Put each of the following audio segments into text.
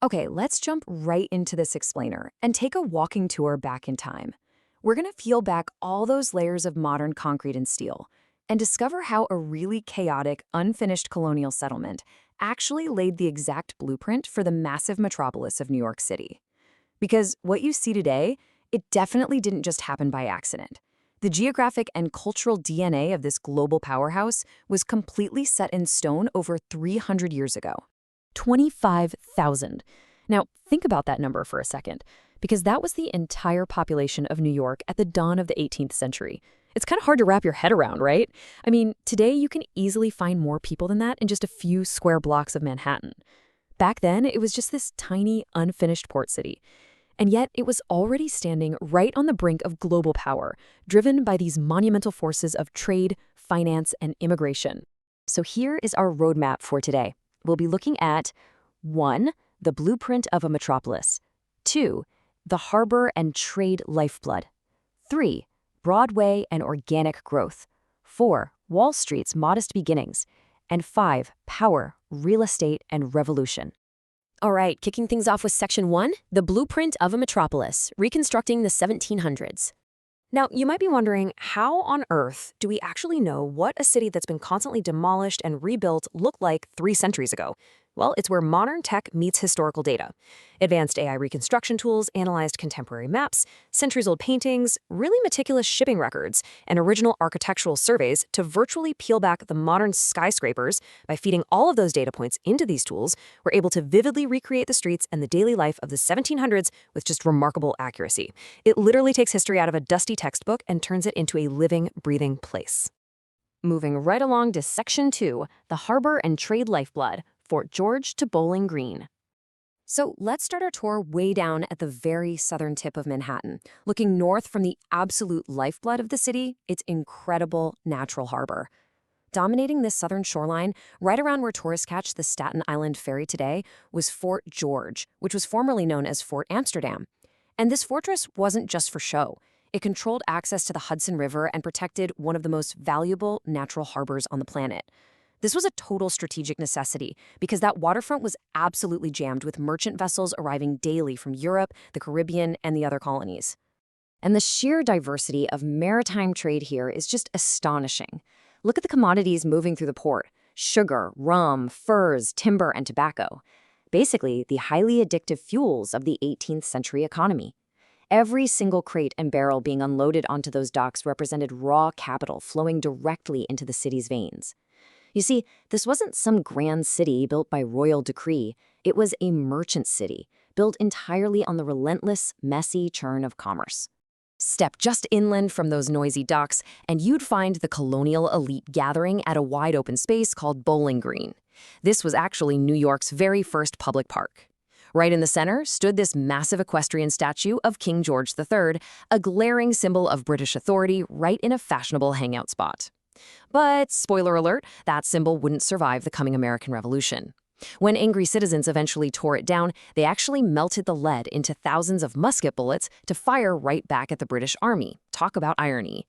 Okay, let's jump right into this explainer and take a walking tour back in time. We're going to peel back all those layers of modern concrete and steel and discover how a really chaotic, unfinished colonial settlement actually laid the exact blueprint for the massive metropolis of New York City. Because what you see today, it definitely didn't just happen by accident. The geographic and cultural DNA of this global powerhouse was completely set in stone over 300 years ago. 25,000. Now, think about that number for a second, because that was the entire population of New York at the dawn of the 18th century. It's kind of hard to wrap your head around, right? I mean, today you can easily find more people than that in just a few square blocks of Manhattan. Back then, it was just this tiny, unfinished port city. And yet, it was already standing right on the brink of global power, driven by these monumental forces of trade, finance, and immigration. So here is our roadmap for today. We'll be looking at 1. The blueprint of a metropolis. 2. The harbor and trade lifeblood. 3. Broadway and organic growth. 4. Wall Street's modest beginnings. And 5. Power, real estate, and revolution. All right, kicking things off with Section 1, the blueprint of a metropolis, reconstructing the 1700s. Now, you might be wondering, how on earth do we actually know what a city that's been constantly demolished and rebuilt looked like 3 centuries ago? Well, it's where modern tech meets historical data. Advanced AI reconstruction tools analyzed contemporary maps, centuries-old paintings, really meticulous shipping records, and original architectural surveys to virtually peel back the modern skyscrapers. By feeding all of those data points into these tools, we're able to vividly recreate the streets and the daily life of the 1700s with just remarkable accuracy. It literally takes history out of a dusty textbook and turns it into a living, breathing place. Moving right along to Section 2, the harbor and trade lifeblood, Fort George to Bowling Green. So let's start our tour way down at the very southern tip of Manhattan, looking north from the absolute lifeblood of the city, its incredible natural harbor. Dominating this southern shoreline, right around where tourists catch the Staten Island ferry today, was Fort George, which was formerly known as Fort Amsterdam. And this fortress wasn't just for show. It controlled access to the Hudson River and protected one of the most valuable natural harbors on the planet. This was a total strategic necessity because that waterfront was absolutely jammed with merchant vessels arriving daily from Europe, the Caribbean, and the other colonies. And the sheer diversity of maritime trade here is just astonishing. Look at the commodities moving through the port: sugar, rum, furs, timber, and tobacco. Basically, the highly addictive fuels of the 18th century economy. Every single crate and barrel being unloaded onto those docks represented raw capital flowing directly into the city's veins. You see, this wasn't some grand city built by royal decree. It was a merchant city, built entirely on the relentless, messy churn of commerce. Step just inland from those noisy docks, and you'd find the colonial elite gathering at a wide-open space called Bowling Green. This was actually New York's very first public park. Right in the center stood this massive equestrian statue of King George III, a glaring symbol of British authority right in a fashionable hangout spot. But, spoiler alert, that symbol wouldn't survive the coming American Revolution. When angry citizens eventually tore it down, they actually melted the lead into thousands of musket bullets to fire right back at the British Army. Talk about irony.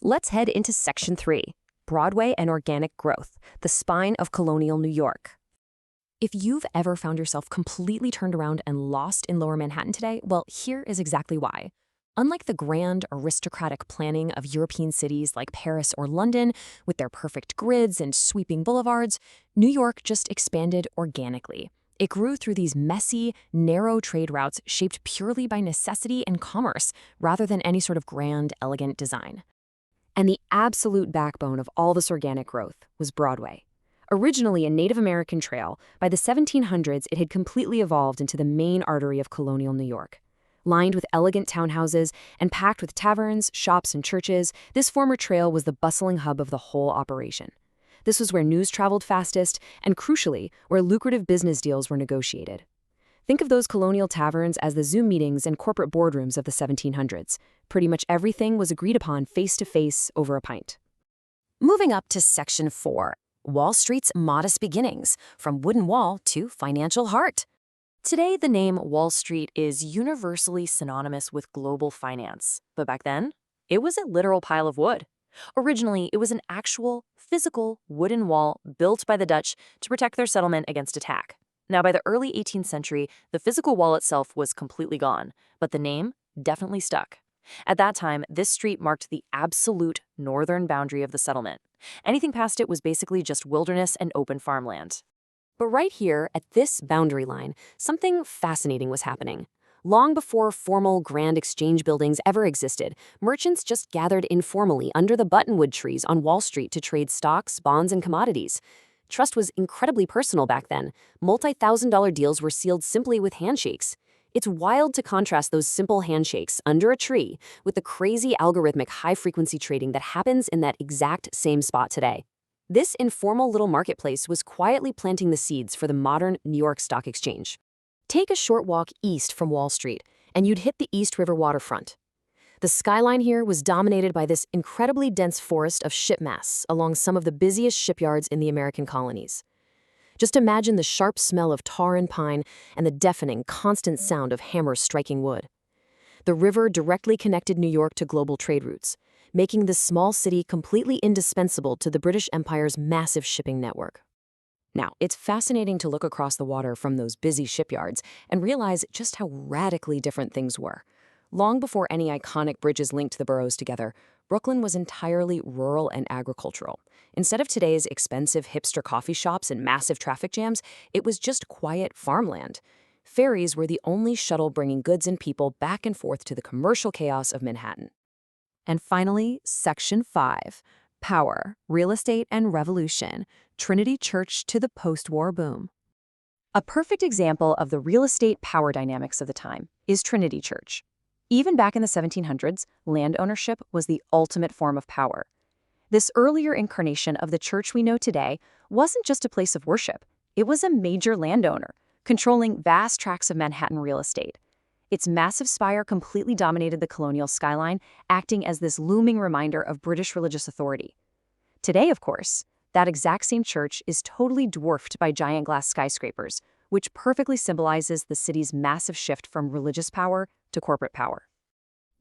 Let's head into Section 3, Broadway and Organic Growth, the spine of colonial New York. If you've ever found yourself completely turned around and lost in Lower Manhattan today, well, here is exactly why. Unlike the grand, aristocratic planning of European cities like Paris or London, with their perfect grids and sweeping boulevards, New York just expanded organically. It grew through these messy, narrow trade routes shaped purely by necessity and commerce, rather than any sort of grand, elegant design. And the absolute backbone of all this organic growth was Broadway. Originally a Native American trail, by the 1700s it had completely evolved into the main artery of colonial New York. Lined with elegant townhouses and packed with taverns, shops, and churches, this former trail was the bustling hub of the whole operation. This was where news traveled fastest and, crucially, where lucrative business deals were negotiated. Think of those colonial taverns as the Zoom meetings and corporate boardrooms of the 1700s. Pretty much everything was agreed upon face-to-face over a pint. Moving up to Section 4, Wall Street's modest beginnings, from wooden wall to financial heart. Today, the name Wall Street is universally synonymous with global finance, but back then, it was a literal pile of wood. Originally, it was an actual, physical wooden wall built by the Dutch to protect their settlement against attack. Now, by the early 18th century, the physical wall itself was completely gone, but the name definitely stuck. At that time, this street marked the absolute northern boundary of the settlement. Anything past it was basically just wilderness and open farmland. But right here, at this boundary line, something fascinating was happening. Long before formal grand exchange buildings ever existed, merchants just gathered informally under the buttonwood trees on Wall Street to trade stocks, bonds, and commodities. Trust was incredibly personal back then. Multi-thousand-dollar deals were sealed simply with handshakes. It's wild to contrast those simple handshakes under a tree with the crazy algorithmic high-frequency trading that happens in that exact same spot today. This informal little marketplace was quietly planting the seeds for the modern New York Stock Exchange. Take a short walk east from Wall Street, and you'd hit the East River waterfront. The skyline here was dominated by this incredibly dense forest of ship masts along some of the busiest shipyards in the American colonies. Just imagine the sharp smell of tar and pine and the deafening, constant sound of hammers striking wood. The river directly connected New York to global trade routes, making this small city completely indispensable to the British Empire's massive shipping network. Now, it's fascinating to look across the water from those busy shipyards and realize just how radically different things were. Long before any iconic bridges linked the boroughs together, Brooklyn was entirely rural and agricultural. Instead of today's expensive hipster coffee shops and massive traffic jams, it was just quiet farmland. Ferries were the only shuttle bringing goods and people back and forth to the commercial chaos of Manhattan. And finally, Section 5, Power, Real Estate and Revolution, Trinity Church to the post-war boom. A perfect example of the real estate power dynamics of the time is Trinity Church. Even back in the 1700s, land ownership was the ultimate form of power. This earlier incarnation of the church we know today wasn't just a place of worship. It was a major landowner, controlling vast tracts of Manhattan real estate. Its massive spire completely dominated the colonial skyline, acting as this looming reminder of British religious authority. Today, of course, that exact same church is totally dwarfed by giant glass skyscrapers, which perfectly symbolizes the city's massive shift from religious power to corporate power.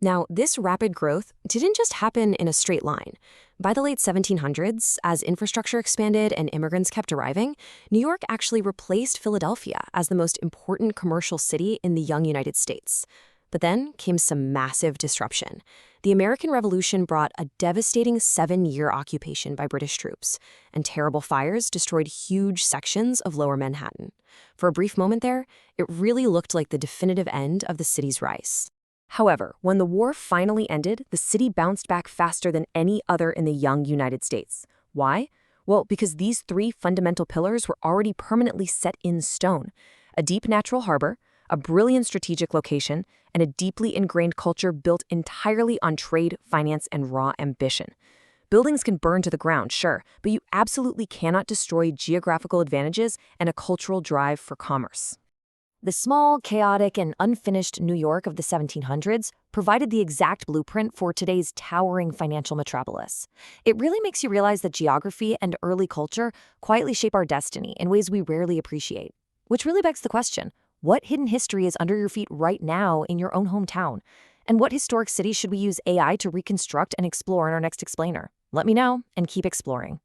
Now, this rapid growth didn't just happen in a straight line. By the late 1700s, as infrastructure expanded and immigrants kept arriving, New York actually replaced Philadelphia as the most important commercial city in the young United States. But then came some massive disruption. The American Revolution brought a devastating 7-year occupation by British troops, and terrible fires destroyed huge sections of Lower Manhattan. For a brief moment there, it really looked like the definitive end of the city's rise. However, when the war finally ended, the city bounced back faster than any other in the young United States. Why? Well, because these 3 fundamental pillars were already permanently set in stone: a deep natural harbor, a brilliant strategic location, and a deeply ingrained culture built entirely on trade, finance, and raw ambition. Buildings can burn to the ground, sure, but you absolutely cannot destroy geographical advantages and a cultural drive for commerce. The small, chaotic, and unfinished New York of the 1700s provided the exact blueprint for today's towering financial metropolis. It really makes you realize that geography and early culture quietly shape our destiny in ways we rarely appreciate. Which really begs the question, what hidden history is under your feet right now in your own hometown? And what historic city should we use AI to reconstruct and explore in our next explainer? Let me know and keep exploring.